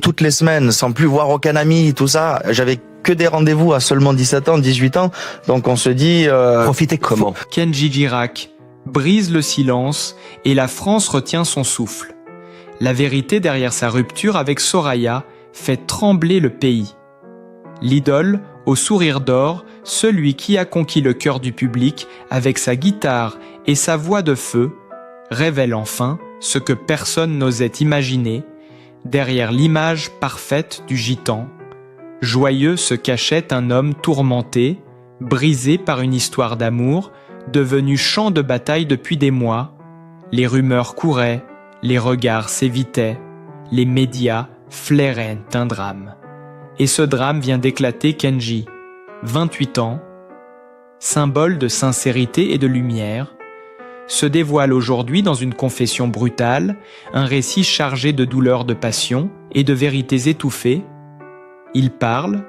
toutes les semaines, sans plus voir aucun ami, tout ça. J'avais que des rendez-vous à seulement 17 ans, 18 ans. Donc on se dit... Profiter comment? Kenji Girac brise le silence et la France retient son souffle. La vérité derrière sa rupture avec Soraya fait trembler le pays. L'idole, au sourire d'or, celui qui a conquis le cœur du public avec sa guitare et sa voix de feu, révèle enfin ce que personne n'osait imaginer. Derrière l'image parfaite du gitan, joyeux se cachait un homme tourmenté, brisé par une histoire d'amour, devenu champ de bataille depuis des mois. Les rumeurs couraient, les regards s'évitaient, les médias flairaient un drame. Et ce drame vient d'éclater Kenji, 28 ans, symbole de sincérité et de lumière, se dévoile aujourd'hui dans une confession brutale, un récit chargé de douleurs de passion et de vérités étouffées. Il parle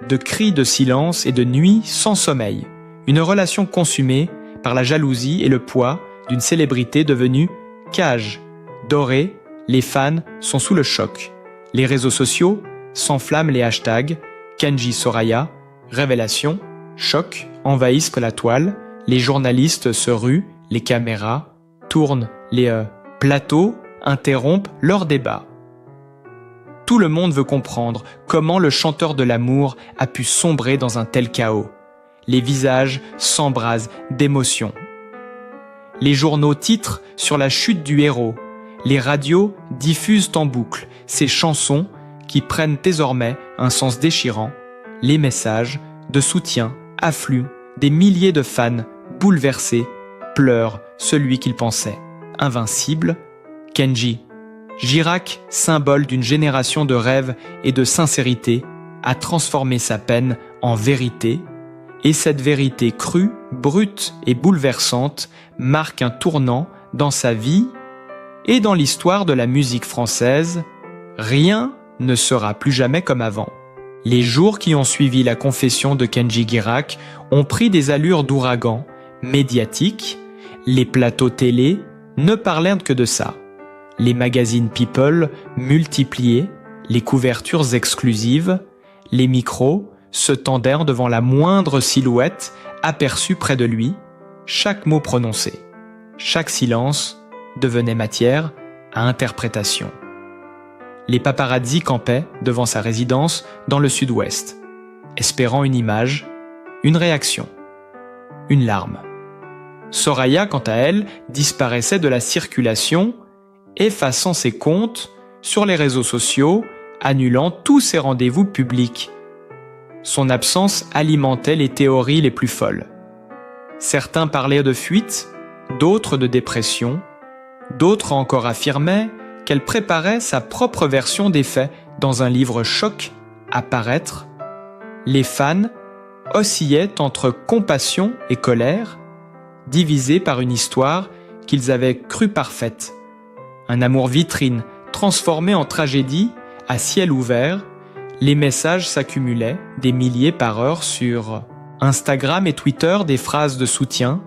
de cris de silence et de nuits sans sommeil, une relation consumée par la jalousie et le poids d'une célébrité devenue cage. Dorée, les fans sont sous le choc. Les réseaux sociaux s'enflamment, les hashtags Kenji Soraya, révélation, choc envahissent la toile, les journalistes se ruent, les caméras tournent, les plateaux interrompent leur débat. Tout le monde veut comprendre comment le chanteur de l'amour a pu sombrer dans un tel chaos. Les visages s'embrasent d'émotion. Les journaux titrent sur la chute du héros. Les radios diffusent en boucle ces chansons qui prennent désormais un sens déchirant. Les messages de soutien affluent, des milliers de fans bouleversés pleurent celui qu'ils pensaient invincible, Kenji. Girac, symbole d'une génération de rêves et de sincérité, a transformé sa peine en vérité, et cette vérité crue, brute et bouleversante marque un tournant dans sa vie et dans l'histoire de la musique française. Rien ne sera plus jamais comme avant. Les jours qui ont suivi la confession de Kenji Girac ont pris des allures d'ouragan médiatique. Les plateaux télé ne parlaient que de ça. Les magazines People multipliés, les couvertures exclusives, les micros se tendèrent devant la moindre silhouette aperçue près de lui, chaque mot prononcé. Chaque silence devenait matière à interprétation. Les paparazzi campaient devant sa résidence dans le sud-ouest, espérant une image, une réaction, une larme. Soraya, quant à elle, disparaissait de la circulation, effaçant ses comptes sur les réseaux sociaux, annulant tous ses rendez-vous publics. Son absence alimentait les théories les plus folles. Certains parlaient de fuite, d'autres de dépression, d'autres encore affirmaient qu'elle préparait sa propre version des faits dans un livre choc à paraître. Les fans oscillaient entre compassion et colère, divisés par une histoire qu'ils avaient crue parfaite. Un amour vitrine transformé en tragédie à ciel ouvert. Les messages s'accumulaient, des milliers par heure sur Instagram et Twitter, des phrases de soutien,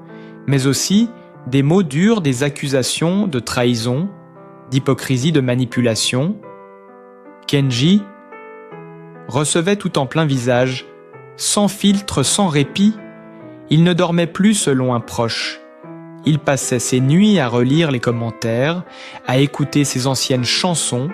mais aussi des mots durs, des accusations de trahison, d'hypocrisie, de manipulation. Kenji recevait tout en plein visage, sans filtre, sans répit. Il ne dormait plus selon un proche. Il passait ses nuits à relire les commentaires, à écouter ses anciennes chansons,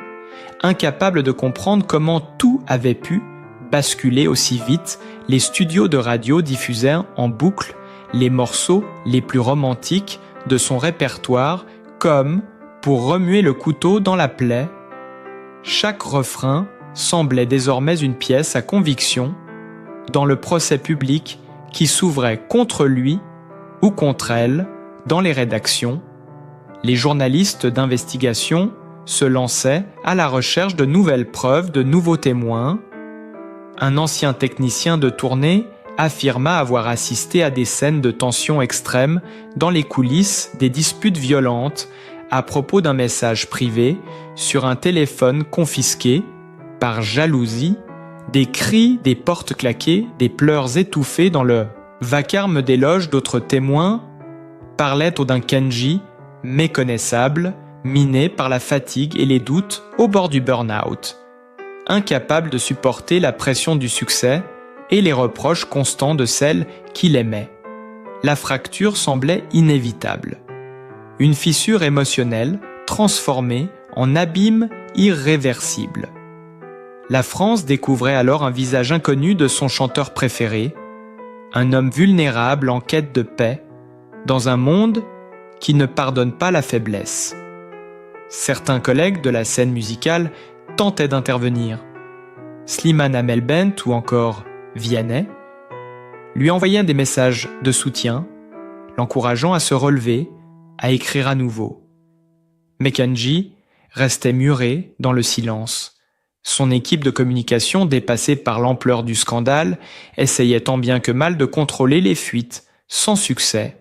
incapable de comprendre comment tout avait pu basculer aussi vite. Les studios de radio diffusaient en boucle les morceaux les plus romantiques de son répertoire, comme pour remuer le couteau dans la plaie. Chaque refrain semblait désormais une pièce à conviction dans le procès public qui s'ouvrait contre lui ou contre elle dans les rédactions. Les journalistes d'investigation se lançaient à la recherche de nouvelles preuves, de nouveaux témoins. Un ancien technicien de tournée affirma avoir assisté à des scènes de tension extrême dans les coulisses, des disputes violentes à propos d'un message privé sur un téléphone confisqué par jalousie, des cris, des portes claquées, des pleurs étouffés dans le vacarme des loges. D'autres témoins parlaient d'un Kenji méconnaissable, miné par la fatigue et les doutes au bord du burn-out. incapable de supporter la pression du succès et les reproches constants de celle qu'il aimait. La fracture semblait inévitable. Une fissure émotionnelle transformée en abîme irréversible. La France découvrait alors un visage inconnu de son chanteur préféré, un homme vulnérable en quête de paix, dans un monde qui ne pardonne pas la faiblesse. Certains collègues de la scène musicale tentaient d'intervenir. Slimane Hamel Bent ou encore Vianney lui envoyaient des messages de soutien, l'encourageant à se relever, à écrire à nouveau. Mais Kenji restait muré dans le silence. Son équipe de communication, dépassée par l'ampleur du scandale, essayait tant bien que mal de contrôler les fuites, sans succès.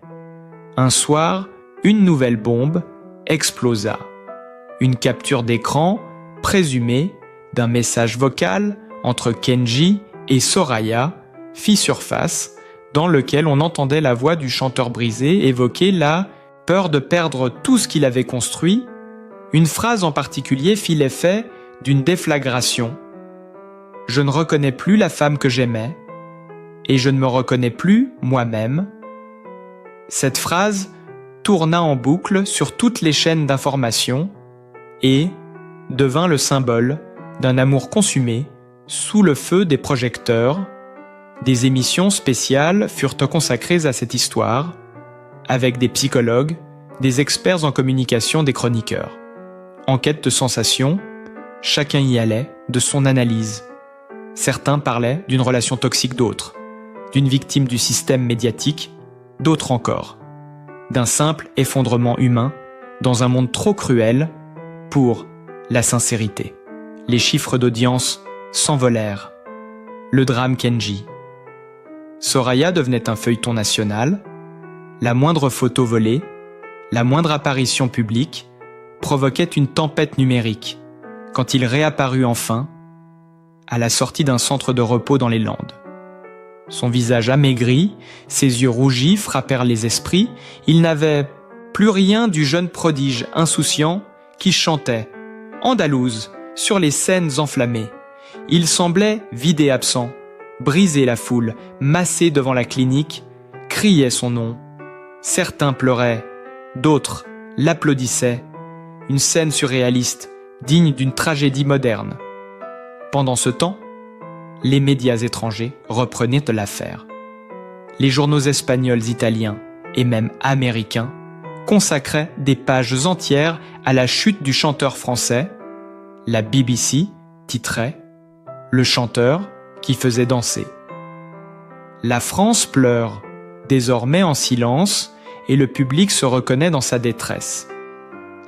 Un soir, une nouvelle bombe explosa. Une capture d'écran présumée d'un message vocal entre Kenji et Soraya fit surface, dans lequel on entendait la voix du chanteur brisé évoquer la peur de perdre tout ce qu'il avait construit. Une phrase en particulier fit l'effet d'une déflagration. « Je ne reconnais plus la femme que j'aimais, et je ne me reconnais plus moi-même. » Cette phrase tourna en boucle sur toutes les chaînes d'information et devint le symbole d'un amour consumé sous le feu des projecteurs. Des émissions spéciales furent consacrées à cette histoire, avec des psychologues, des experts en communication, des chroniqueurs. En quête de sensations, chacun y allait de son analyse. Certains parlaient d'une relation toxique d'autres, d'une victime du système médiatique, d'autres encore, d'un simple effondrement humain dans un monde trop cruel pour la sincérité. Les chiffres d'audience s'envolèrent. Le drame Kenji. Soraya devenait un feuilleton national. La moindre photo volée, la moindre apparition publique provoquait une tempête numérique quand il réapparut enfin à la sortie d'un centre de repos dans les Landes. Son visage amaigri, ses yeux rougis frappèrent les esprits. Il n'avait plus rien du jeune prodige insouciant qui chantait, andalouse, sur les scènes enflammées. Il semblait vide et absent, briser la foule, massée devant la clinique, criait son nom. Certains pleuraient, d'autres l'applaudissaient. Une scène surréaliste, digne d'une tragédie moderne. Pendant ce temps, les médias étrangers reprenaient l'affaire. Les journaux espagnols, italiens et même américains consacraient des pages entières à la chute du chanteur français. La BBC titrait « Le chanteur qui faisait danser ». La France pleure, désormais en silence, et le public se reconnaît dans sa détresse.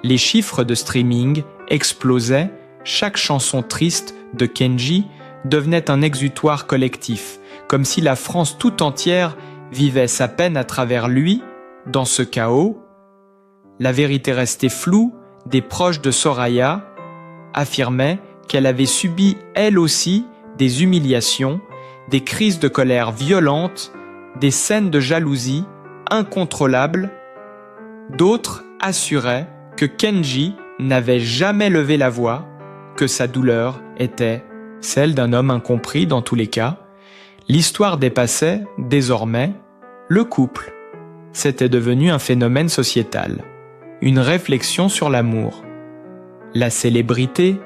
Les chiffres de streaming explosaient, chaque chanson triste de Kenji devenait un exutoire collectif, comme si la France tout entière vivait sa peine à travers lui, dans ce chaos. La vérité restait floue, des proches de Soraya affirmaient qu'elle avait subi elle aussi des humiliations, des crises de colère violentes, des scènes de jalousie incontrôlables. D'autres assuraient que Kenji n'avait jamais levé la voix, que sa douleur était celle d'un homme incompris dans tous les cas. L'histoire dépassait, désormais, le couple. C'était devenu un phénomène sociétal, une réflexion sur l'amour, la célébrité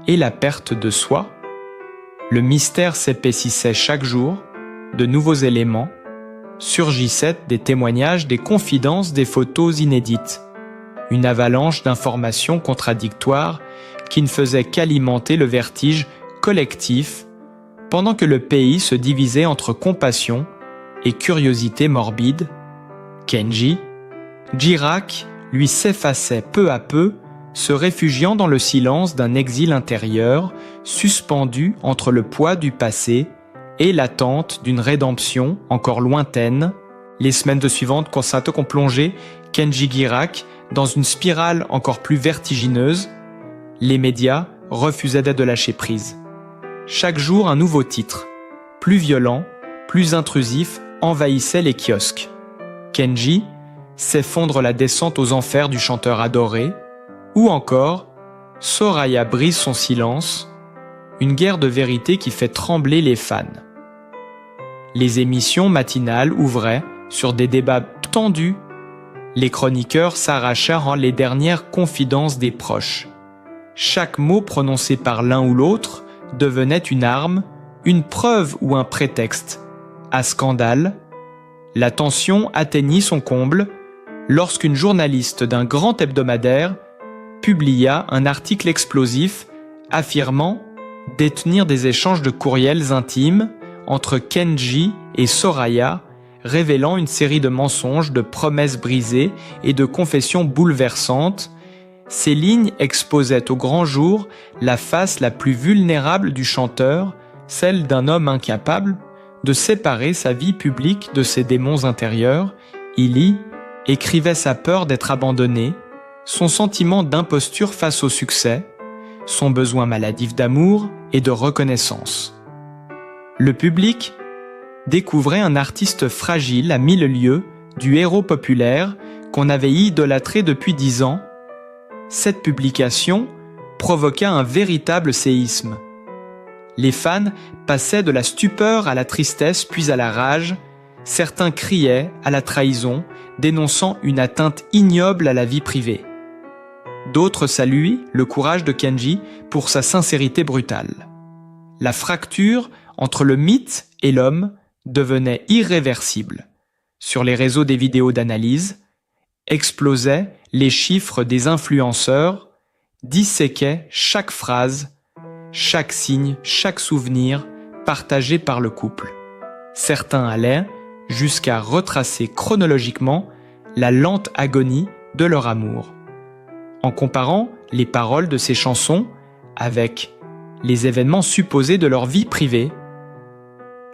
et la perte de soi. Le mystère s'épaississait chaque jour, de nouveaux éléments, surgissaient des témoignages, des confidences, des photos inédites. Une avalanche d'informations contradictoires qui ne faisait qu'alimenter le vertige collectif pendant que le pays se divisait entre compassion et curiosité morbide. Kenji, Girac, lui s'effaçait peu à peu, se réfugiant dans le silence d'un exil intérieur, suspendu entre le poids du passé et l'attente d'une rédemption encore lointaine. Les semaines suivantes constatent qu'on plongeait Kenji Girac dans une spirale encore plus vertigineuse. Les médias refusaient de lâcher prise. Chaque jour, un nouveau titre, plus violent, plus intrusif, envahissait les kiosques. Kenji s'effondre la descente aux enfers du chanteur adoré, ou encore Soraya brise son silence, une guerre de vérité qui fait trembler les fans. Les émissions matinales ouvraient sur des débats tendus. Les chroniqueurs s'arrachèrent les dernières confidences des proches. Chaque mot prononcé par l'un ou l'autre devenait une arme, une preuve ou un prétexte. À scandale, la tension atteignit son comble lorsqu'une journaliste d'un grand hebdomadaire publia un article explosif affirmant détenir des échanges de courriels intimes entre Kenji et Soraya, révélant une série de mensonges, de promesses brisées et de confessions bouleversantes. Ces lignes exposaient au grand jour la face la plus vulnérable du chanteur, celle d'un homme incapable de séparer sa vie publique de ses démons intérieurs. Il écrivait sa peur d'être abandonné, son sentiment d'imposture face au succès, son besoin maladif d'amour et de reconnaissance. Le public découvrait un artiste fragile à mille lieues du héros populaire qu'on avait idolâtré depuis 10 ans. Cette publication provoqua un véritable séisme. Les fans passaient de la stupeur à la tristesse puis à la rage. Certains criaient à la trahison, dénonçant une atteinte ignoble à la vie privée. D'autres saluaient le courage de Kenji pour sa sincérité brutale. La fracture entre le mythe et l'homme devenait irréversible. Sur les réseaux des vidéos d'analyse, explosaient les chiffres des influenceurs, disséquaient chaque phrase, chaque signe, chaque souvenir partagé par le couple. Certains allaient jusqu'à retracer chronologiquement la lente agonie de leur amour. En comparant les paroles de ces chansons avec les événements supposés de leur vie privée,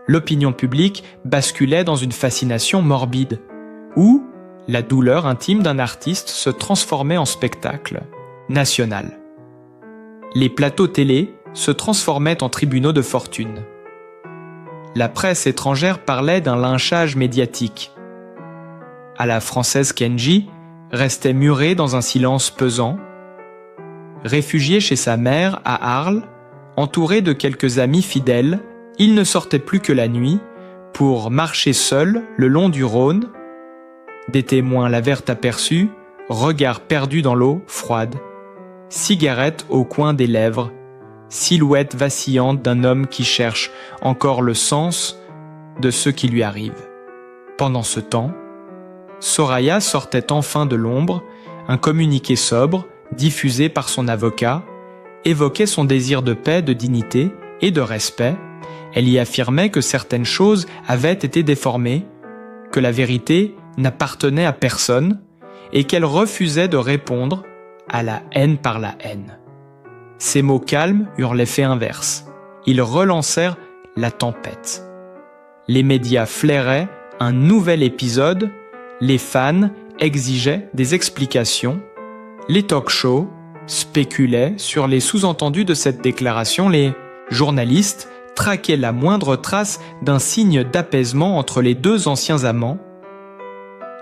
l'opinion publique basculait dans une fascination morbide, où la douleur intime d'un artiste se transformait en spectacle national. Les plateaux télé se transformaient en tribunaux de fortune. La presse étrangère parlait d'un lynchage médiatique. À la française Kenji restait muré dans un silence pesant. Réfugié chez sa mère à Arles, entouré de quelques amis fidèles, il ne sortait plus que la nuit pour marcher seul le long du Rhône. Des témoins l'avaient aperçu, regard perdu dans l'eau froide, cigarette au coin des lèvres, silhouette vacillante d'un homme qui cherche encore le sens de ce qui lui arrive. Pendant ce temps, Soraya sortait enfin de l'ombre. Un communiqué sobre, diffusé par son avocat, évoquait son désir de paix, de dignité et de respect. Elle y affirmait que certaines choses avaient été déformées, que la vérité n'appartenait à personne et qu'elle refusait de répondre à la haine par la haine. Ces mots calmes eurent l'effet inverse. Ils relancèrent la tempête. Les médias flairaient un nouvel épisode, les fans exigeaient des explications, les talk-shows spéculaient sur les sous-entendus de cette déclaration, les journalistes traquaient la moindre trace d'un signe d'apaisement entre les deux anciens amants.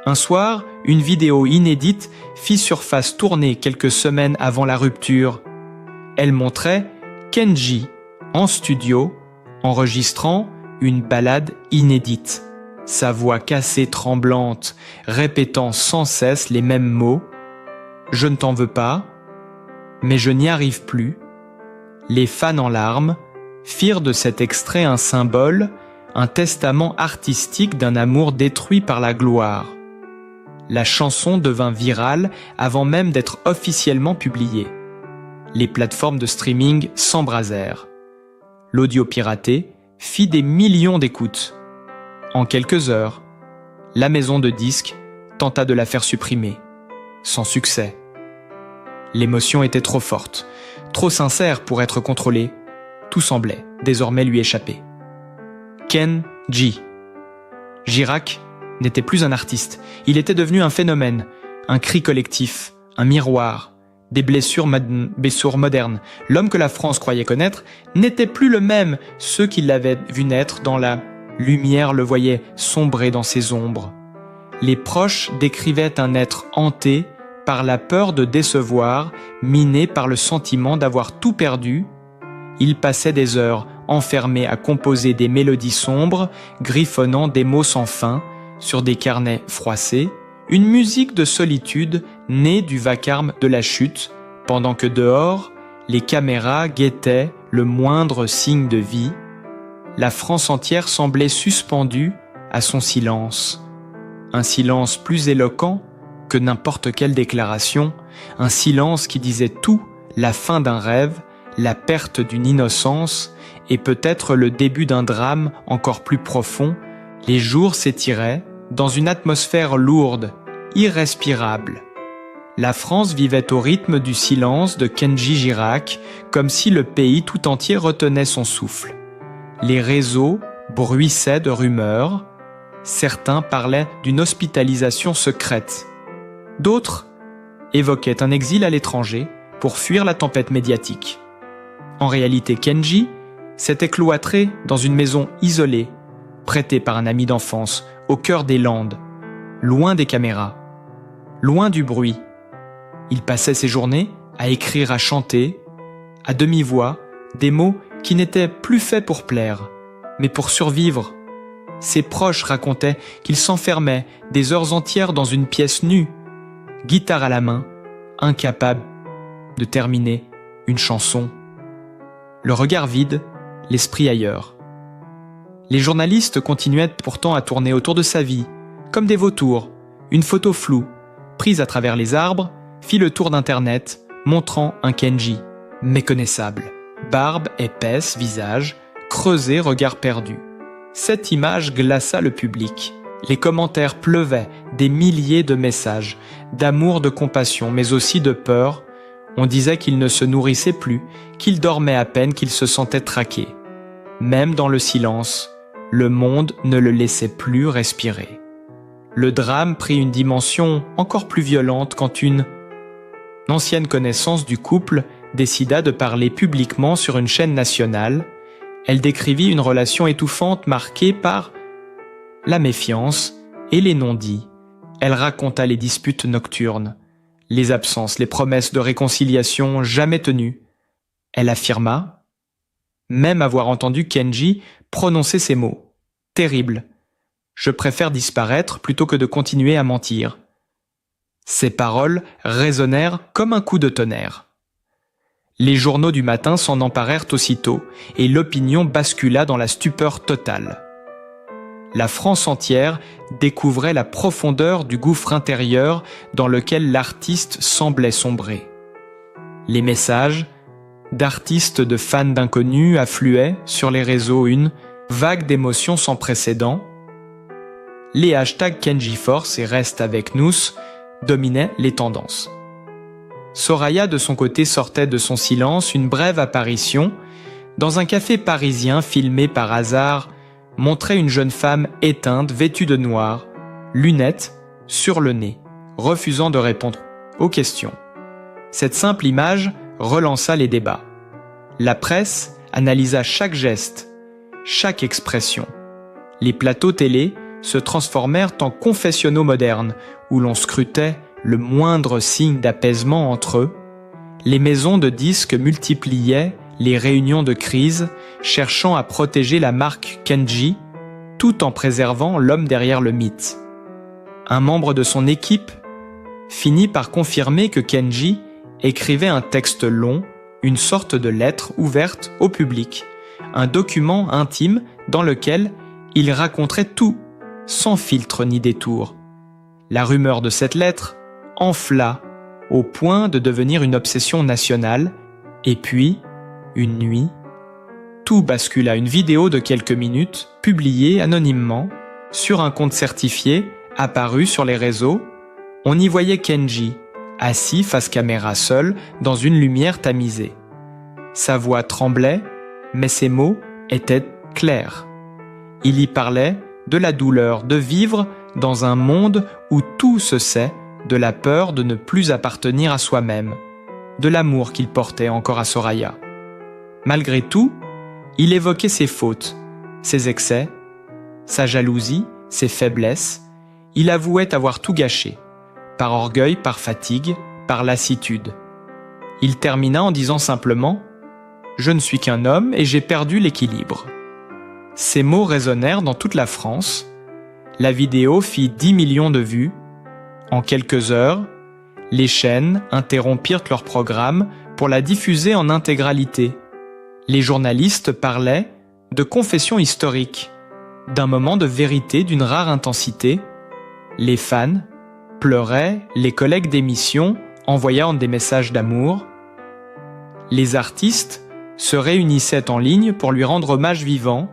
Un soir, une vidéo inédite fit surface tournée quelques semaines avant la rupture. Elle montrait Kenji en studio enregistrant une ballade inédite. Sa voix cassée tremblante, répétant sans cesse les mêmes mots. « Je ne t'en veux pas, mais je n'y arrive plus ». Les fans en larmes firent de cet extrait un symbole, un testament artistique d'un amour détruit par la gloire. La chanson devint virale avant même d'être officiellement publiée. Les plateformes de streaming s'embrasèrent. L'audio piraté fit des millions d'écoutes. En quelques heures, la maison de disques tenta de la faire supprimer, sans succès. L'émotion était trop forte, trop sincère pour être contrôlée. Tout semblait désormais lui échapper. Kenji. Girac n'était plus un artiste, il était devenu un phénomène, un cri collectif, un miroir, des blessures modernes. L'homme que la France croyait connaître n'était plus le même. Ceux qui l'avaient vu naître dans la lumière le voyaient sombrer dans ses ombres. Les proches décrivaient un être hanté par la peur de décevoir, miné par le sentiment d'avoir tout perdu. il passait des heures enfermé à composer des mélodies sombres, griffonnant des mots sans fin, sur des carnets froissés, une musique de solitude née du vacarme de la chute, pendant que dehors, les caméras guettaient le moindre signe de vie. La France entière semblait suspendue à son silence. Un silence plus éloquent que n'importe quelle déclaration, un silence qui disait tout, la fin d'un rêve, la perte d'une innocence et peut-être le début d'un drame encore plus profond. Les jours s'étiraient dans une atmosphère lourde, irrespirable. La France vivait au rythme du silence de Kendji Girac, comme si le pays tout entier retenait son souffle. Les réseaux bruissaient de rumeurs. Certains parlaient d'une hospitalisation secrète. D'autres évoquaient un exil à l'étranger pour fuir la tempête médiatique. En réalité, Kendji s'était cloîtré dans une maison isolée, prêtée par un ami d'enfance, au cœur des Landes, loin des caméras, loin du bruit. Il passait ses journées à écrire, à chanter, à demi-voix, des mots qui n'étaient plus faits pour plaire, mais pour survivre. Ses proches racontaient qu'il s'enfermait des heures entières dans une pièce nue, guitare à la main, incapable de terminer une chanson. Le regard vide, l'esprit ailleurs. Les journalistes continuaient pourtant à tourner autour de sa vie, comme des vautours. Une photo floue, prise à travers les arbres, fit le tour d'Internet, montrant un Kendji méconnaissable. Barbe épaisse, visage, creusé, regard perdu. Cette image glaça le public. Les commentaires pleuvaient, des milliers de messages, d'amour, de compassion, mais aussi de peur. On disait qu'il ne se nourrissait plus, qu'il dormait à peine, qu'il se sentait traqué. Même dans le silence, le monde ne le laissait plus respirer. Le drame prit une dimension encore plus violente quand une ancienne connaissance du couple décida de parler publiquement sur une chaîne nationale. Elle décrivit une relation étouffante marquée par la méfiance et les non-dits. Elle raconta les disputes nocturnes, les absences, les promesses de réconciliation jamais tenues. Elle affirma même avoir entendu Kendji prononcer ces mots. Terrible. Je préfère disparaître plutôt que de continuer à mentir. Ces paroles résonnèrent comme un coup de tonnerre. Les journaux du matin s'en emparèrent aussitôt et l'opinion bascula dans la stupeur totale. La France entière découvrait la profondeur du gouffre intérieur dans lequel l'artiste semblait sombrer. Les messages d'artistes, de fans d'inconnus affluaient sur les réseaux, une vague d'émotions sans précédent. Les hashtags KendjiForce et Reste avec nous dominaient les tendances. Soraya, de son côté, sortait de son silence une brève apparition. Dans un café parisien filmé par hasard, montrait une jeune femme éteinte, vêtue de noir, lunettes sur le nez, refusant de répondre aux questions. Cette simple image relança les débats. La presse analysa chaque geste, chaque expression. Les plateaux télé se transformèrent en confessionnaux modernes où l'on scrutait le moindre signe d'apaisement entre eux. Les maisons de disques multipliaient les réunions de crise, cherchant à protéger la marque Kendji, tout en préservant l'homme derrière le mythe. Un membre de son équipe finit par confirmer que Kendji écrivait un texte long, une sorte de lettre ouverte au public, un document intime dans lequel il raconterait tout, sans filtre ni détour. La rumeur de cette lettre enfla au point de devenir une obsession nationale, et puis, une nuit, tout bascula. Une vidéo de quelques minutes, publiée anonymement, sur un compte certifié, apparue sur les réseaux. On y voyait Kendji, assis face caméra seul, dans une lumière tamisée. Sa voix tremblait, mais ses mots étaient clairs. Il y parlait de la douleur de vivre dans un monde où tout se sait, de la peur de ne plus appartenir à soi-même, de l'amour qu'il portait encore à Soraya. Malgré tout, il évoquait ses fautes, ses excès, sa jalousie, ses faiblesses. Il avouait avoir tout gâché, par orgueil, par fatigue, par lassitude. Il termina en disant simplement « je ne suis qu'un homme et j'ai perdu l'équilibre. » Ces mots résonnèrent dans toute la France. La vidéo fit 10 millions de vues. En quelques heures, les chaînes interrompirent leur programme pour la diffuser en intégralité. Les journalistes parlaient de confession historique, d'un moment de vérité d'une rare intensité. Les fans pleuraient, les collègues d'émission envoyant des messages d'amour. Les artistes se réunissaient en ligne pour lui rendre hommage vivant.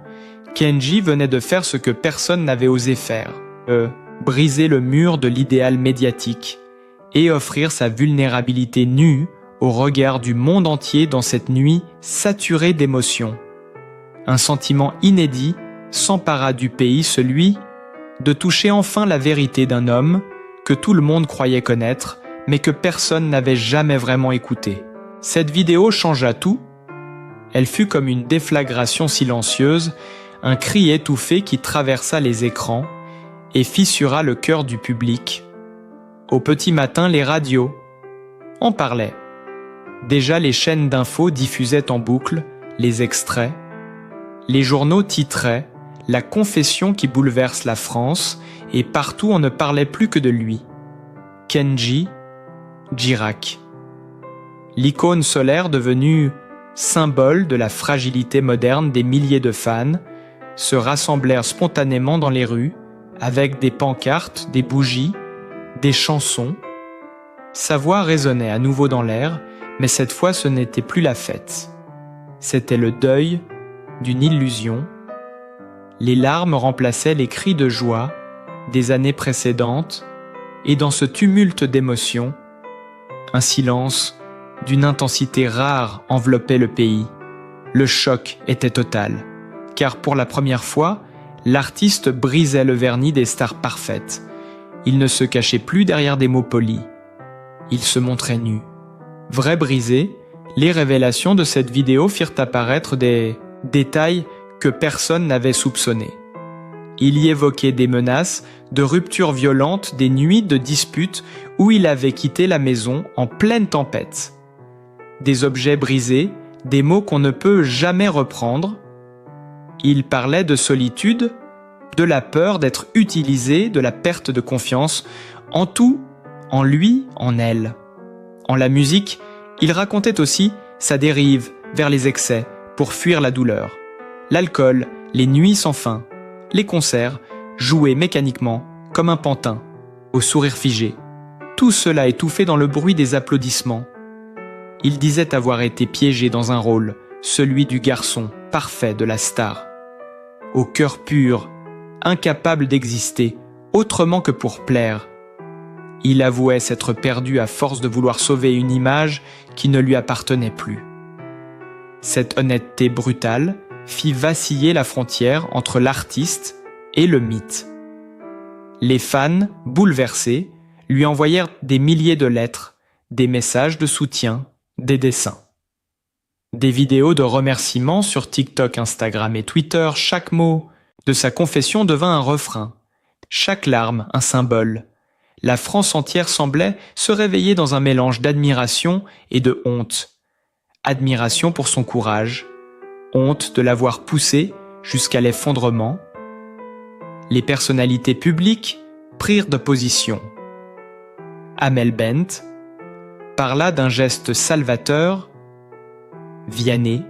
Kenji venait de faire ce que personne n'avait osé faire, briser le mur de l'idéal médiatique et offrir sa vulnérabilité nue au regard du monde entier dans cette nuit saturée d'émotions. Un sentiment inédit s'empara du pays, celui de toucher enfin la vérité d'un homme que tout le monde croyait connaître, mais que personne n'avait jamais vraiment écouté. Cette vidéo changea tout. Elle fut comme une déflagration silencieuse, un cri étouffé qui traversa les écrans et fissura le cœur du public. Au petit matin, les radios en parlaient. Déjà, les chaînes d'infos diffusaient en boucle les extraits. Les journaux titraient « La confession qui bouleverse la France » et partout on ne parlait plus que de lui. Kenji Girac. L'icône solaire devenue symbole de la fragilité moderne des milliers de fans se rassemblèrent spontanément dans les rues avec des pancartes, des bougies, des chansons. Sa voix résonnait à nouveau dans l'air, mais cette fois ce n'était plus la fête. C'était le deuil d'une illusion. Les larmes remplaçaient les cris de joie des années précédentes, et dans ce tumulte d'émotions, un silence d'une intensité rare enveloppait le pays. Le choc était total, car pour la première fois, l'artiste brisait le vernis des stars parfaites. Il ne se cachait plus derrière des mots polis. Il se montrait nu. Vrai brisé, les révélations de cette vidéo firent apparaître des détails que personne n'avait soupçonnés. Il y évoquait des menaces, de ruptures violentes, des nuits de disputes où il avait quitté la maison en pleine tempête. Des objets brisés, des mots qu'on ne peut jamais reprendre. Il parlait de solitude, de la peur d'être utilisé, de la perte de confiance, en tout, en lui, en elle. En la musique, il racontait aussi sa dérive vers les excès pour fuir la douleur. L'alcool, les nuits sans fin, les concerts, joués mécaniquement, comme un pantin, au sourire figé. Tout cela étouffé dans le bruit des applaudissements. Il disait avoir été piégé dans un rôle, celui du garçon parfait de la star. Au cœur pur, incapable d'exister, autrement que pour plaire. Il avouait s'être perdu à force de vouloir sauver une image qui ne lui appartenait plus. Cette honnêteté brutale fit vaciller la frontière entre l'artiste et le mythe. Les fans, bouleversés, lui envoyèrent des milliers de lettres, des messages de soutien, des dessins. Des vidéos de remerciements sur TikTok, Instagram et Twitter, chaque mot de sa confession devint un refrain, chaque larme un symbole. La France entière semblait se réveiller dans un mélange d'admiration et de honte. Admiration pour son courage, honte de l'avoir poussé jusqu'à l'effondrement. Les personnalités publiques prirent de position. Amel Bent parla d'un geste salvateur. Vianney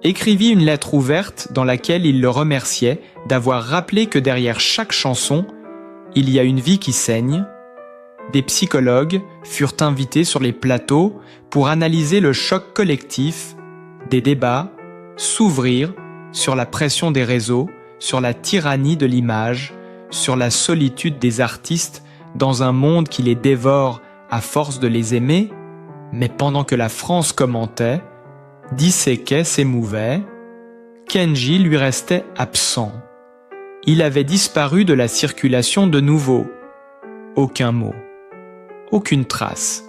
écrivit une lettre ouverte dans laquelle il le remerciait d'avoir rappelé que derrière chaque chanson, il y a une vie qui saigne. Des psychologues furent invités sur les plateaux pour analyser le choc collectif, des débats, s'ouvrir sur la pression des réseaux, sur la tyrannie de l'image, sur la solitude des artistes dans un monde qui les dévore à force de les aimer, mais pendant que la France commentait, disséquait, s'émouvait, Kenji lui restait absent. Il avait disparu de la circulation de nouveau. Aucun mot. Aucune trace.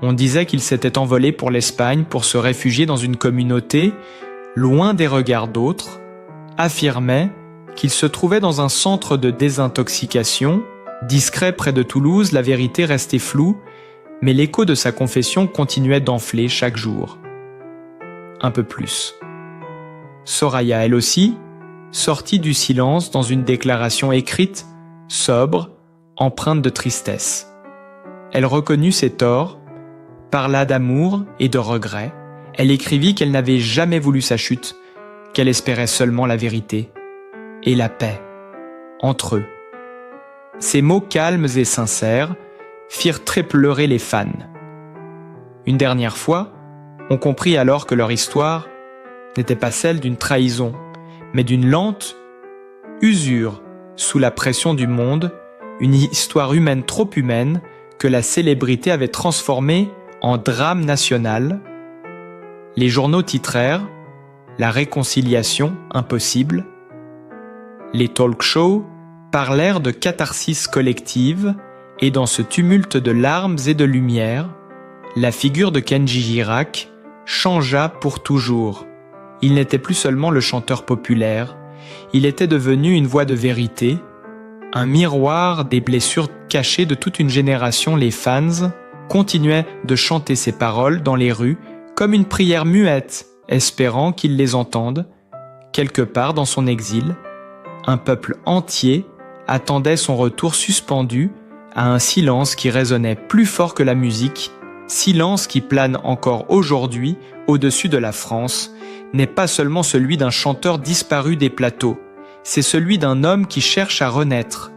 On disait qu'il s'était envolé pour l'Espagne pour se réfugier dans une communauté, loin des regards d'autres, affirmait qu'il se trouvait dans un centre de désintoxication, discret près de Toulouse, la vérité restait floue, mais l'écho de sa confession continuait d'enfler chaque jour. un peu plus. Soraya, elle aussi, sortit du silence dans une déclaration écrite, sobre, empreinte de tristesse. Elle reconnut ses torts, parla d'amour et de regret. Elle écrivit qu'elle n'avait jamais voulu sa chute, qu'elle espérait seulement la vérité et la paix entre eux. Ces mots calmes et sincères firent très pleurer les fans. Une dernière fois, on comprit alors que leur histoire n'était pas celle d'une trahison, mais d'une lente usure sous la pression du monde, une histoire humaine trop humaine que la célébrité avait transformée en drame national. Les journaux titrèrent « La réconciliation impossible ». Les talk-shows parlèrent de catharsis collective et dans ce tumulte de larmes et de lumière, la figure de Kenji Girac changea pour toujours. Il n'était plus seulement le chanteur populaire, il était devenu une voix de vérité, un miroir des blessures cachées de toute une génération. Les fans continuaient de chanter ses paroles dans les rues comme une prière muette, espérant qu'il les entende. Quelque part dans son exil, un peuple entier attendait son retour suspendu à un silence qui résonnait plus fort que la musique, silence qui plane encore aujourd'hui au-dessus de la France, n'est pas seulement celui d'un chanteur disparu des plateaux, c'est celui d'un homme qui cherche à renaître.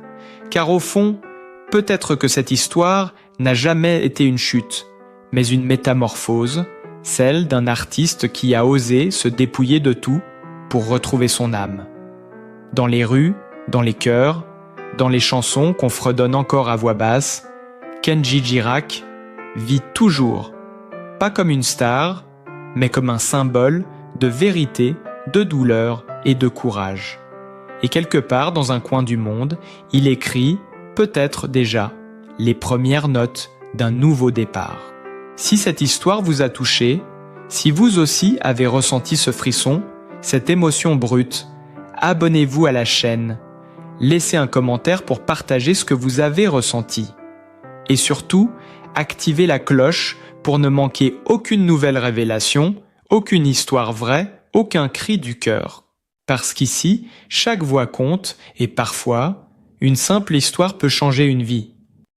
Car au fond, peut-être que cette histoire n'a jamais été une chute, mais une métamorphose, celle d'un artiste qui a osé se dépouiller de tout pour retrouver son âme. Dans les rues, dans les chœurs, dans les chansons qu'on fredonne encore à voix basse, Kenji Girac vit toujours, pas comme une star, mais comme un symbole de vérité, de douleur et de courage. Et quelque part dans un coin du monde, il écrit, peut-être déjà, les premières notes d'un nouveau départ. Si cette histoire vous a touché, si vous aussi avez ressenti ce frisson, cette émotion brute, abonnez-vous à la chaîne, laissez un commentaire pour partager ce que vous avez ressenti. Et surtout, activez la cloche pour ne manquer aucune nouvelle révélation, aucune histoire vraie, aucun cri du cœur. Parce qu'ici, chaque voix compte et parfois, une simple histoire peut changer une vie.